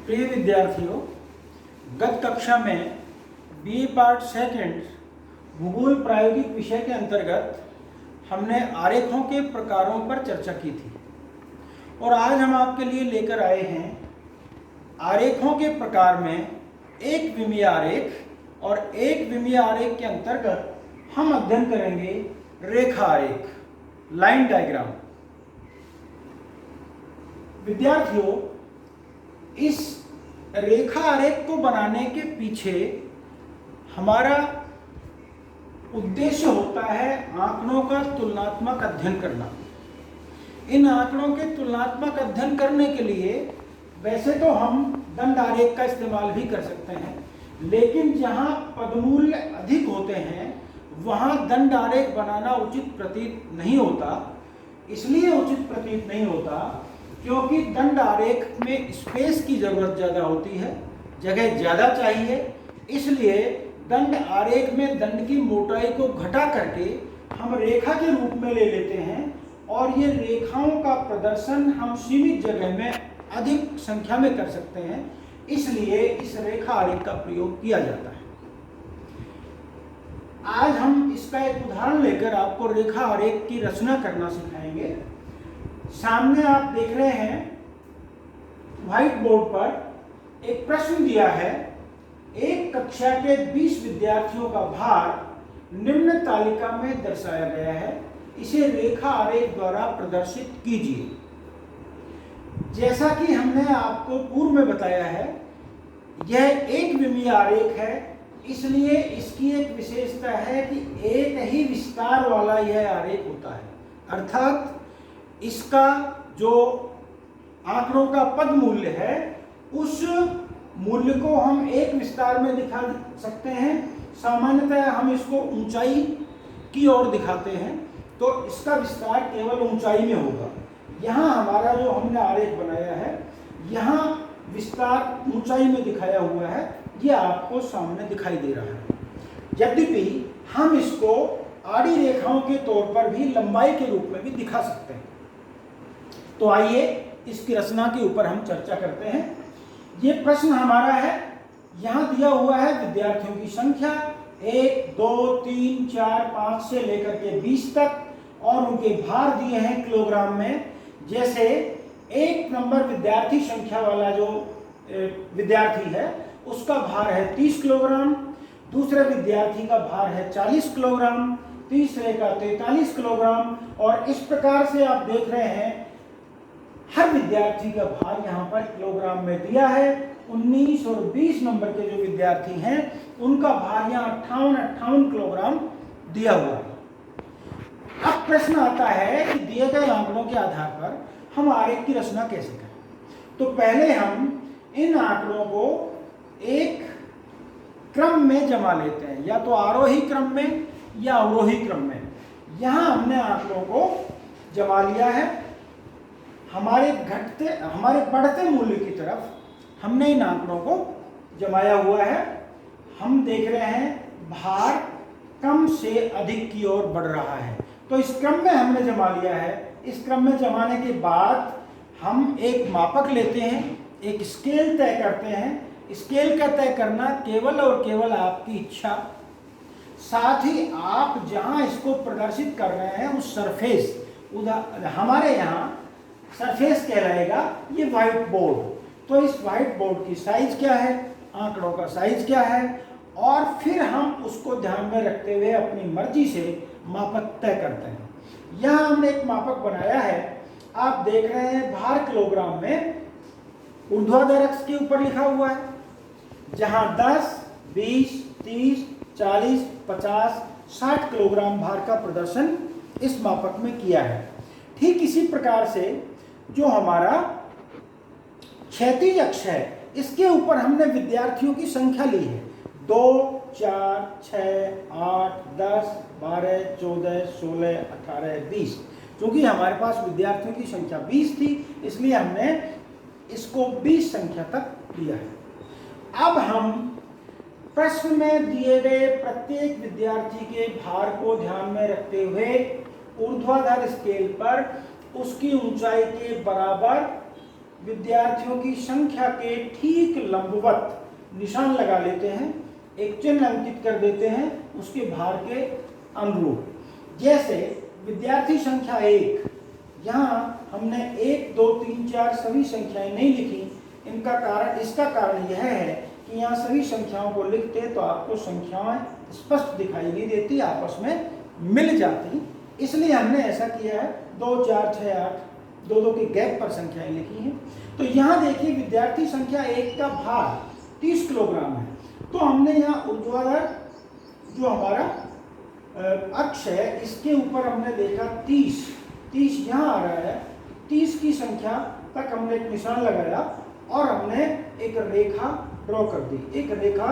प्रिय विद्यार्थियों, गत कक्षा में बीए पार्ट सेकंड भूगोल प्रायोगिक विषय के अंतर्गत हमने आरेखों के प्रकारों पर चर्चा की थी और आज हम आपके लिए लेकर आए हैं आरेखों के प्रकार में एक विमीय आरेख। और एक विमीय आरेख के अंतर्गत हम अध्ययन करेंगे रेखा आरेख, लाइन डायग्राम। विद्यार्थियों, इस रेखा आरेख को बनाने के पीछे हमारा उद्देश्य होता है आंकड़ों का तुलनात्मक अध्ययन करना। इन आंकड़ों के तुलनात्मक अध्ययन करने के लिए वैसे तो हम दंड आरेख का इस्तेमाल भी कर सकते हैं, लेकिन जहां पदमूल्य अधिक होते हैं वहां दंड आरेख बनाना उचित प्रतीत नहीं होता। इसलिए उचित प्रतीत नहीं होता क्योंकि दंड आरेख में स्पेस की जरूरत ज़्यादा होती है, जगह ज़्यादा चाहिए। इसलिए दंड आरेख में दंड की मोटाई को घटा करके हम रेखा के रूप में ले लेते हैं और ये रेखाओं का प्रदर्शन हम सीमित जगह में अधिक संख्या में कर सकते हैं। इसलिए इस रेखा आरेख का प्रयोग किया जाता है। आज हम इसका एक उदाहरण लेकर आपको रेखा आरेख की रचना करना सिखाएंगे। सामने आप देख रहे हैं व्हाइट बोर्ड पर एक प्रश्न दिया है। एक कक्षा के 20 विद्यार्थियों का भार निम्न तालिका में दर्शाया गया है, इसे रेखा आरेख द्वारा प्रदर्शित कीजिए। जैसा कि हमने आपको पूर्व में बताया है, यह एक विमीय आरेख है, इसलिए इसकी एक विशेषता है कि एक ही विस्तार वाला यह आरेख होता है। अर्थात इसका जो आंकड़ों का पद मूल्य है उस मूल्य को हम एक विस्तार में दिखा सकते हैं। सामान्यतः हम इसको ऊंचाई की ओर दिखाते हैं, तो इसका विस्तार केवल ऊंचाई में होगा। यहाँ हमारा जो हमने आरेख बनाया है, यहाँ विस्तार ऊंचाई में दिखाया हुआ है, ये आपको सामने दिखाई दे रहा है। यद्यपि हम इसको आड़ी रेखाओं के तौर पर भी लंबाई के रूप में भी दिखा सकते हैं। तो आइए इसकी रचना के ऊपर हम चर्चा करते हैं। ये प्रश्न हमारा है, यहाँ दिया हुआ है विद्यार्थियों की संख्या 1, 2, 3, 4, 5 से लेकर के 20 तक और उनके भार दिए हैं किलोग्राम में। जैसे एक नंबर विद्यार्थी संख्या वाला जो विद्यार्थी है उसका भार है 30 किलोग्राम, दूसरे विद्यार्थी का भार है 40 किलोग्राम, तीसरे का 43 किलोग्राम और इस प्रकार से आप देख रहे हैं हर विद्यार्थी का भार यहाँ पर किलोग्राम में दिया है। 19 और 20 नंबर के जो विद्यार्थी हैं उनका भार यहाँ 58 किलोग्राम दिया हुआ है। अब प्रश्न आता है कि दिए गए आंकड़ों के आधार पर हम आरेख की रचना कैसे करें। तो पहले हम इन आंकड़ों को एक क्रम में जमा लेते हैं, या तो आरोही क्रम में या अवरोही क्रम में। यहाँ हमने आंकड़ों को जमा लिया है। हमारे बढ़ते मूल्य की तरफ हमने इन आंकड़ों को जमाया हुआ है। हम देख रहे हैं भार कम से अधिक की ओर बढ़ रहा है, तो इस क्रम में हमने जमा लिया है। इस क्रम में जमाने के बाद हम एक मापक लेते हैं, एक स्केल तय करते हैं। स्केल का तय करना केवल और केवल आपकी इच्छा। साथ ही आप जहां इसको प्रदर्शित कर रहे हैं उस सरफेस, हमारे यहाँ सरफेस कहलाएगा ये व्हाइट बोर्ड। तो इस व्हाइट बोर्ड की साइज क्या है, आंकड़ों का साइज क्या है, और फिर हम उसको ध्यान में रखते हुए अपनी मर्जी से मापक तय करते हैं। यहाँ हमने एक मापक बनाया है, आप देख रहे हैं भार किलोग्राम में ऊर्ध्वाधर अक्ष के ऊपर लिखा हुआ है, जहाँ 10, 20, 30, 40, 50, 60 किलोग्राम भार का प्रदर्शन इस मापक में किया है। ठीक इसी प्रकार से जो हमारा क्षैतिज अक्ष है, इसके ऊपर हमने विद्यार्थियों की संख्या ली है। 2, 4, 6, 8, 10, 12, 14, 16, 18, 20। क्योंकि हमारे पास विद्यार्थियों की संख्या 20 थी, इसलिए हमने इसको 20 संख्या तक लिया है। अब हम प्रश्न में दिए गए प्रत्येक विद्यार्थी के भार को ध्यान में रखते हुए ऊर्ध्वाधर स्केल पर उसकी ऊंचाई के बराबर विद्यार्थियों की संख्या के ठीक लंबवत निशान लगा लेते हैं, एक चिन्ह अंकित कर देते हैं उसके भार के अनुरूप। जैसे विद्यार्थी संख्या 1, यहाँ हमने 1, 2, 3, 4 सभी संख्याएं नहीं लिखी। इसका कारण यह है कि यहाँ सभी संख्याओं को लिखते तो आपको संख्याएं स्पष्ट दिखाई नहीं देती, आपस में मिल जाती, इसलिए हमने ऐसा किया है। 2, 4, 6, 8 2 के गैप पर संख्याएं लिखी हैं। तो यहाँ देखिए विद्यार्थी संख्या 1 का भार 30 किलोग्राम है, तो हमने यहाँ ऊर्ध्वाधर जो हमारा अक्ष है इसके ऊपर हमने देखा 30 यहाँ आ रहा है। 30 की संख्या तक हमने एक निशान लगाया और हमने एक रेखा ड्रॉ कर दी, एक रेखा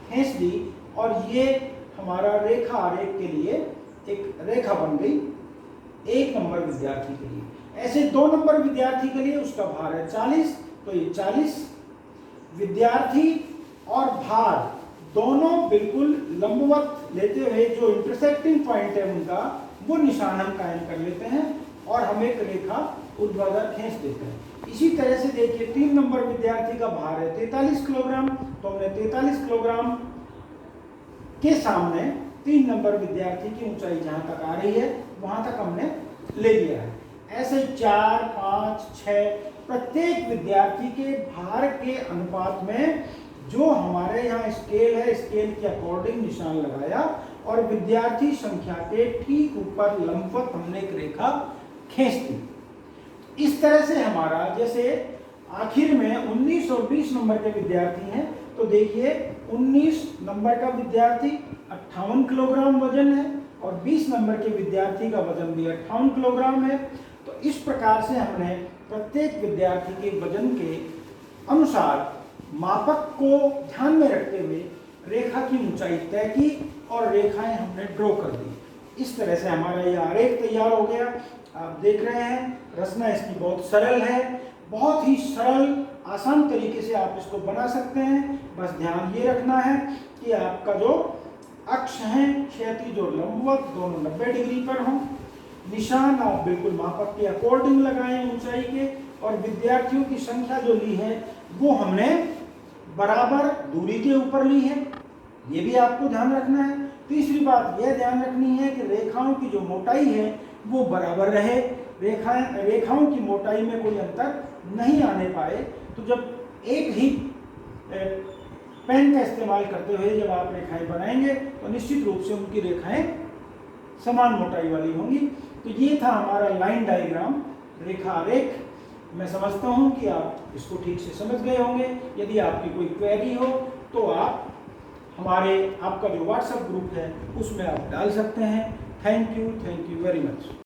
खींच दी, और ये हमारा रेखा आरेख के लिए एक रेखा बन गई 1 नंबर विद्यार्थी के लिए। ऐसे 2 नंबर विद्यार्थी के लिए उसका भार है 40, तो ये 40 विद्यार्थी और भार दोनों बिल्कुल लंबवत लेते हुए जो इंटरसेक्टिंग पॉइंट है उनका वो निशान हम कायम कर लेते हैं और हम एक रेखा ऊर्ध्वाधर खींच देते हैं। इसी तरह से देखिए 3 नंबर विद्यार्थी का भार है 43 किलोग्राम, तो हमने 43 किलोग्राम के सामने 3 नंबर विद्यार्थी की ऊंचाई जहां तक आ रही है वहां तक हमने ले लिया है। ऐसे 4, 5, 6 प्रत्येक विद्यार्थी के भार के अनुपात में जो हमारे यहाँ स्केल है, स्केल के अकॉर्डिंग निशान लगाया और विद्यार्थी संख्या के ठीक ऊपर लंबवत हमने एक रेखा खींच दी। इस तरह से हमारा जैसे आखिर में 19 और 20 नंबर के विद्यार्थी हैं, तो देखिए 19 नंबर का विद्यार्थी 58 किलोग्राम वजन है और 20 नंबर के विद्यार्थी का वजन भी 58 किलोग्राम है। तो इस प्रकार से हमने प्रत्येक विद्यार्थी के वजन के अनुसार मापक को ध्यान में रखते हुए रेखा की ऊंचाई तय की और रेखाएं हमने ड्रॉ कर दी। इस तरह से हमारा ये आरेख तैयार हो गया। आप देख रहे हैं रचना इसकी बहुत सरल है, बहुत ही सरल आसान तरीके से आप इसको बना सकते हैं। बस ध्यान ये रखना है कि आपका जो अक्ष है क्षैतिज और लंबवत दोनों 90 डिग्री पर हों। निशान आप बिल्कुल मापक के अकॉर्डिंग लगाएं ऊंचाई के, और विद्यार्थियों की संख्या जो ली है वो हमने बराबर दूरी के ऊपर ली है, ये भी आपको ध्यान रखना है। तीसरी बात यह ध्यान रखनी है कि रेखाओं की जो मोटाई है वो बराबर रहे, रेखाओं की मोटाई में कोई अंतर नहीं आने पाए। तो जब एक ही पेन का इस्तेमाल करते हुए जब आप रेखाएं बनाएंगे तो निश्चित रूप से उनकी रेखाएं समान मोटाई वाली होंगी। तो ये था हमारा लाइन डायग्राम, रेखा आरेख। मैं समझता हूं कि आप इसको ठीक से समझ गए होंगे। यदि आपकी कोई क्वेरी हो तो आप आपका जो व्हाट्सएप ग्रुप है उसमें आप डाल सकते हैं। Thank you very much.